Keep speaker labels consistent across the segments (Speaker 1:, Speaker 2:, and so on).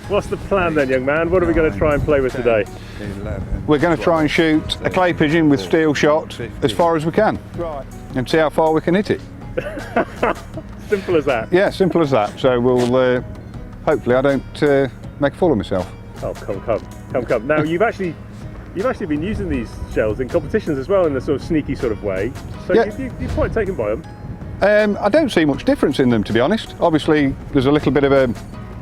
Speaker 1: What's the plan then, young man? What are we going to try and play with today?
Speaker 2: 11, we're going to try and shoot a clay pigeon with steel shot 15, as far as we can. Right. And see how far we can hit it.
Speaker 1: Simple as that?
Speaker 2: Yeah, simple as that. So we'll, hopefully I don't make a fool of myself.
Speaker 1: Oh, come. Now you've actually been using these shells in competitions as well in a sort of sneaky sort of way. So yeah. You're quite taken by them.
Speaker 2: I don't see much difference in them, to be honest. Obviously there's a little bit of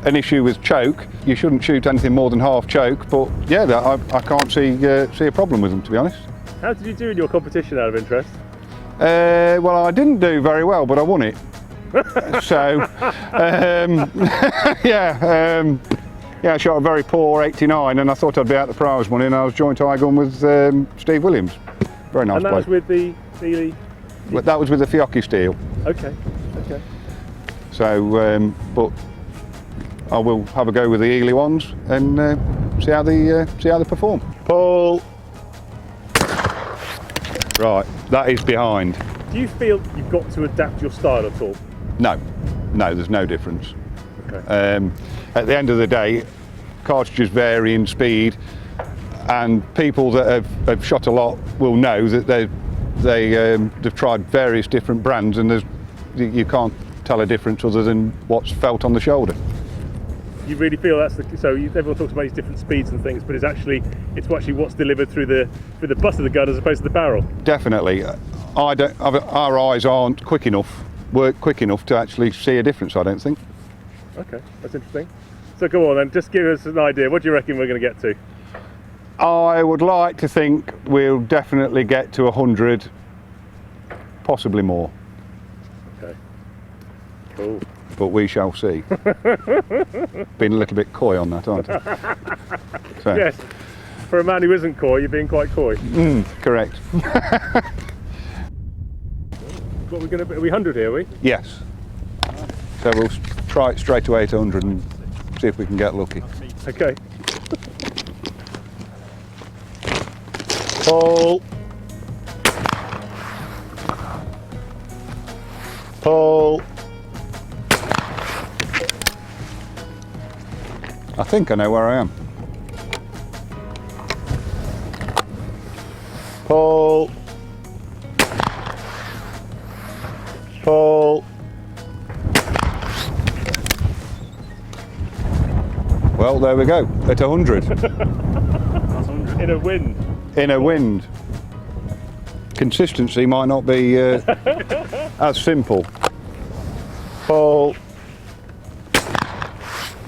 Speaker 2: an issue with choke. You shouldn't shoot anything more than half choke, but yeah, I can't see a problem with them, to be honest.
Speaker 1: How did you do in your competition, out of interest?
Speaker 2: Well, I didn't do very well, but I won it. So, yeah, I shot a very poor 89, and I thought I'd be out the prize money, and I was joint eye gun with Steve Williams. Very nice.
Speaker 1: And that was with the Eley?
Speaker 2: Well, that was with the Fiocchi steel.
Speaker 1: Okay.
Speaker 2: So, but I will have a go with the Eley ones and see how they perform. Pull. Right, that is behind.
Speaker 1: Do you feel you've got to adapt your style at all?
Speaker 2: No, there's no difference.
Speaker 1: Okay.
Speaker 2: At the end of the day, cartridges vary in speed, and people that have shot a lot will know that they've tried various different brands, and you can't tell a difference other than what's felt on the shoulder.
Speaker 1: You really feel that's everyone talks about these different speeds and things, but it's actually what's delivered through the butt of the gun as opposed to the barrel.
Speaker 2: Definitely. Our eyes aren't work quick enough to actually see a difference, I don't think.
Speaker 1: Okay, that's interesting. So go on then, just give us an idea. What do you reckon we're going to get to?
Speaker 2: I would like to think we'll definitely get to 100, possibly more.
Speaker 1: Okay, cool.
Speaker 2: But we shall see. Been a little bit coy on that, aren't I? So.
Speaker 1: Yes, for a man who isn't coy, you're being quite coy.
Speaker 2: Correct.
Speaker 1: What we're going to be? Are we 100 here, are we?
Speaker 2: Yes. So we'll try it straight away to 100 and see if we can get lucky.
Speaker 1: Okay.
Speaker 2: Pull. Pull. I think I know where I am. Pull. Pull. Well, there we go, at 100.
Speaker 1: That's 100. In a wind.
Speaker 2: In a wind. Consistency might not be as simple. Pull.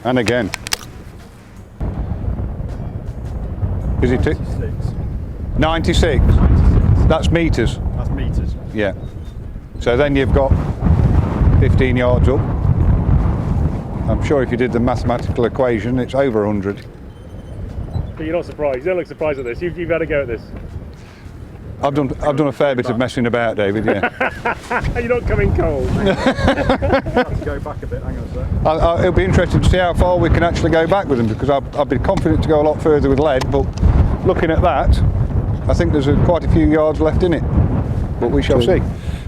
Speaker 2: And again. Is it 96? 96. That's meters.
Speaker 3: That's meters.
Speaker 2: Yeah. So then you've got 15 yards up. I'm sure if you did the mathematical equation, it's over 100.
Speaker 1: But you're not surprised. You don't look surprised at this. You've had a go at this.
Speaker 2: I've done a fair bit of messing about, David. Yeah.
Speaker 1: You're not coming cold.
Speaker 3: I have to go back a bit. Hang on a sec.
Speaker 2: It'll be interesting to see how far we can actually go back with them, because I've been confident to go a lot further with lead, but looking at that, I think there's quite a few yards left in it. But we shall see.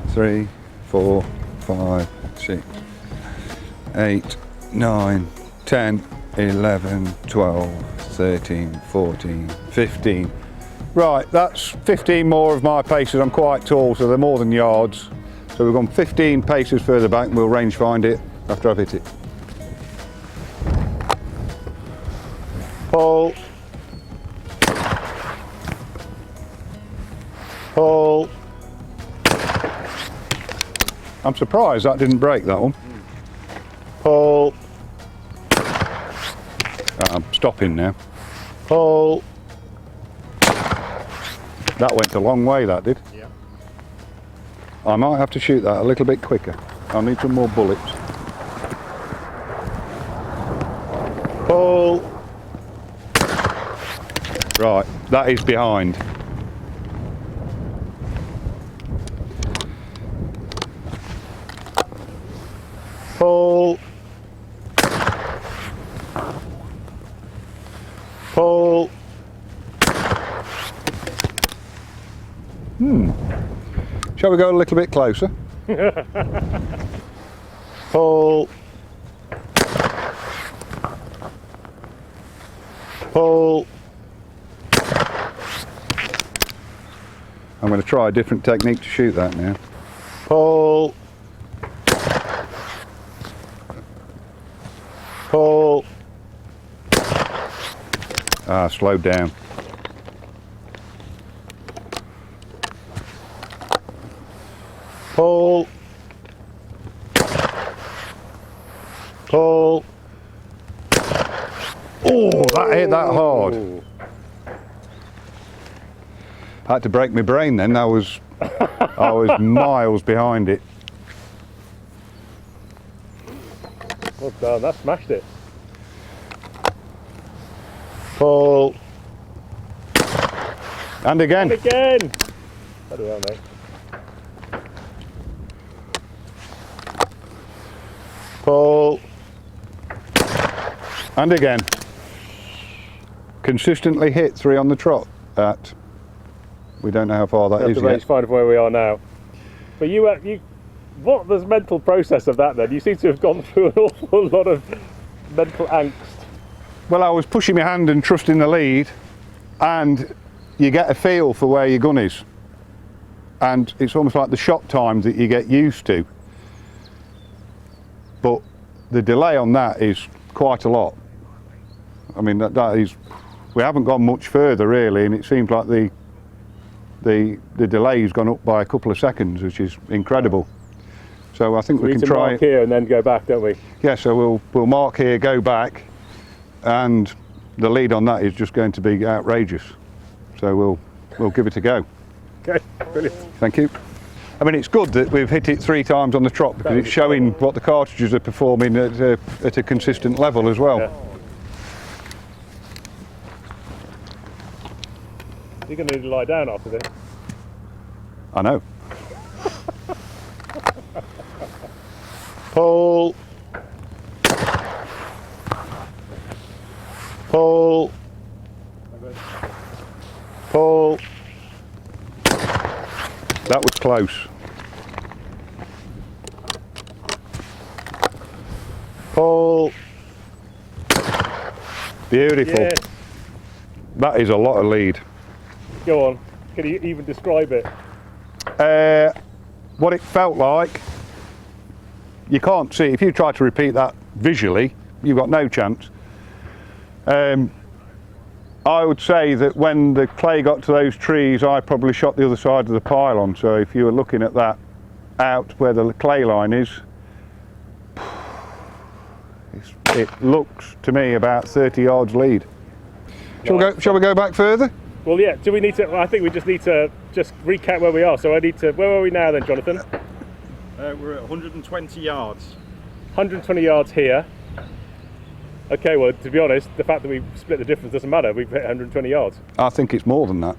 Speaker 2: 3, 4, 5, 6, 8, 9, 10, 11, 12, 13, 14, 15. Right, that's 15 more of my paces. I'm quite tall, so they're more than yards. So we've gone 15 paces further back, and we'll range find it after I've hit it. Pull. Pull. I'm surprised that didn't break, that one. Pull. I'm stopping now. Pull. That went a long way, that did.
Speaker 1: Yeah.
Speaker 2: I might have to shoot that a little bit quicker. I'll need some more bullets. Pull. Right, that is behind. Pull. Pull. Shall we go a little bit closer? Pull. Pull. I'm going to try a different technique to shoot that now. Pull. Pull. Ah, slowed down. Pull. Pull. Oh, that hit that hard. I had to break my brain then. I was miles behind it.
Speaker 1: Well done, that smashed it.
Speaker 2: Pull. And again.
Speaker 1: And again. Bloody hell, mate.
Speaker 2: Pull. And again. Consistently hit 3 on the trot at, we don't know how far that is yet.
Speaker 1: That's fine of where we are now. But what was the mental process of that then? You seem to have gone through an awful lot of mental angst.
Speaker 2: Well, I was pushing my hand and trusting the lead, and you get a feel for where your gun is. And it's almost like the shot times that you get used to. But the delay on that is quite a lot. I mean, that is, we haven't gone much further really, and it seems like the delay's gone up by a couple of seconds, which is incredible. So I think we can try
Speaker 1: mark here and then go back, don't we?
Speaker 2: Yeah, so we'll mark here, go back, and the lead on that is just going to be outrageous. So we'll give it a go.
Speaker 1: Okay, brilliant.
Speaker 2: Thank you. I mean, it's good that we've hit it 3 times on the trot, because it's showing what the cartridges are performing at a consistent level as well.
Speaker 1: Yeah. You're going to need to lie down after this.
Speaker 2: I know. Pull. Pull. Pull. That was close. Pull. Beautiful.
Speaker 1: Yes.
Speaker 2: That is a lot of lead.
Speaker 1: Go on. Can you even describe it?
Speaker 2: What it felt like, you can't see. If you try to repeat that visually, you've got no chance. I would say that when the clay got to those trees, I probably shot the other side of the pylon. So if you were looking at that out where the clay line is, it looks to me about 30 yards lead. Shall we go back further?
Speaker 1: Well, yeah. Do we need to? I think we just need to recap where we are. So I need to. Where are we now then, Jonathan?
Speaker 3: We're at 120 yards.
Speaker 1: 120 yards here. Okay. Well, to be honest, the fact that we split the difference doesn't matter. We've hit 120 yards.
Speaker 2: I think it's more than that.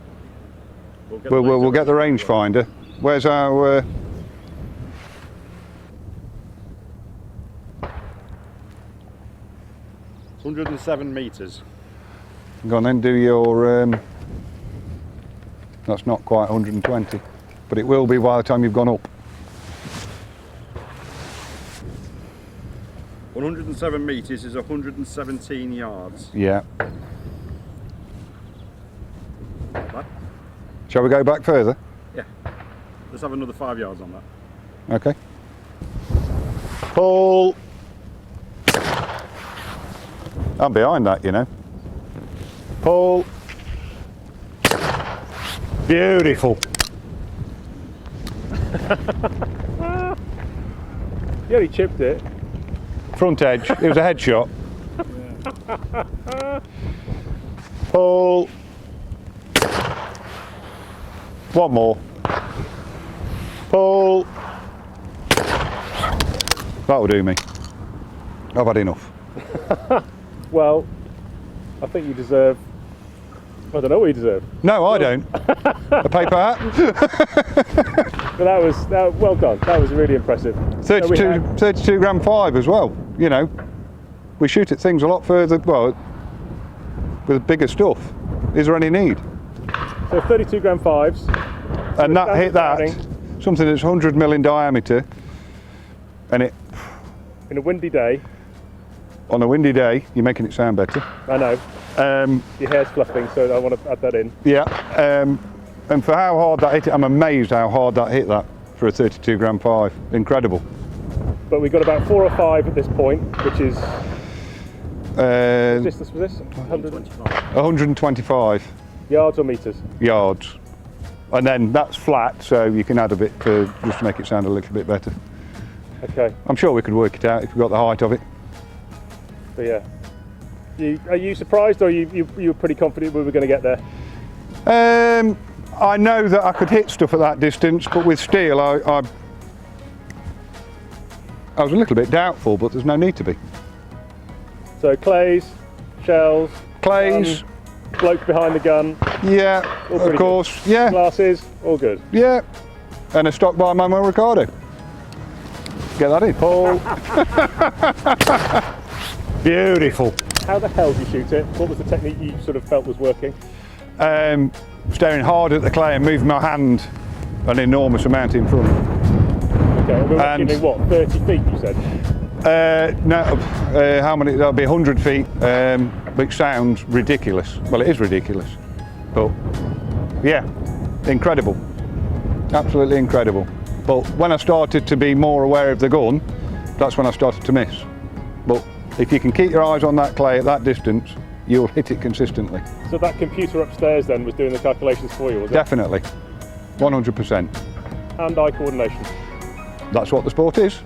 Speaker 2: We'll get the rangefinder. Where's our?
Speaker 3: 107 metres.
Speaker 2: Go on then, do your. That's not quite 120, but it will be by the time you've gone up.
Speaker 3: 107 metres is 117 yards.
Speaker 2: Yeah.
Speaker 3: That?
Speaker 2: Shall we go back further?
Speaker 3: Yeah. Let's have another 5 yards on that.
Speaker 2: Okay. Pull. I'm behind that, you know. Pull. Beautiful.
Speaker 1: You only chipped it.
Speaker 2: Front edge. It was a headshot. Pull. One more. Pull. That'll do me. I've had enough.
Speaker 1: Well, I think you deserve. I don't know what you deserve.
Speaker 2: No, I don't. A paper hat.
Speaker 1: But that was well done. That was really impressive.
Speaker 2: 32 gram 5 as well. You know, we shoot at things a lot further. Well, with bigger stuff. Is there any need?
Speaker 1: So 32 gram 5s.
Speaker 2: And that hit that. Something that's 100 mil in diameter. And it.
Speaker 1: In a windy day.
Speaker 2: On a windy day, you're making it sound better.
Speaker 1: I know. Your hair's fluffing, so I want to add that in.
Speaker 2: Yeah, and for how hard that hit it, I'm amazed how hard that hit that for a 32 gram 5. Incredible.
Speaker 1: But we've got about 4 or 5 at this point, which is, what distance was this?
Speaker 2: 125
Speaker 1: yards or metres?
Speaker 2: yards. And then that's flat, so you can add a bit to just to make it sound a little bit better.
Speaker 1: Okay.
Speaker 2: I'm sure we could work it out if we got the height of it.
Speaker 1: But yeah. Are you surprised, or you were pretty confident we were going to get there?
Speaker 2: I know that I could hit stuff at that distance, but with steel I was a little bit doubtful, but there's no need to be.
Speaker 1: So clays, shells,
Speaker 2: Clays,
Speaker 1: bloke behind the gun.
Speaker 2: yeah, of course,
Speaker 1: good.
Speaker 2: yeah.
Speaker 1: Glasses, all good.
Speaker 2: Yeah, and a stock by Manuel Ricardo. Get that in.
Speaker 1: Paul,
Speaker 2: Beautiful.
Speaker 1: how the hell did you shoot it? What was the technique you sort of felt was working?
Speaker 2: Staring hard at the clay and moving my hand an enormous amount in front.
Speaker 1: Okay, and we're shooting what, 30 feet you said?
Speaker 2: No, how many? That'll be 100 feet, which sounds ridiculous. Well, it is ridiculous, but yeah, incredible, absolutely incredible. But when I started to be more aware of the gun, that's when I started to miss. But if you can keep your eyes on that clay at that distance, you'll hit it consistently.
Speaker 1: So that computer upstairs then was doing the calculations for you, was it?
Speaker 2: Definitely, 100%.
Speaker 1: Hand-eye coordination.
Speaker 2: That's what the sport is.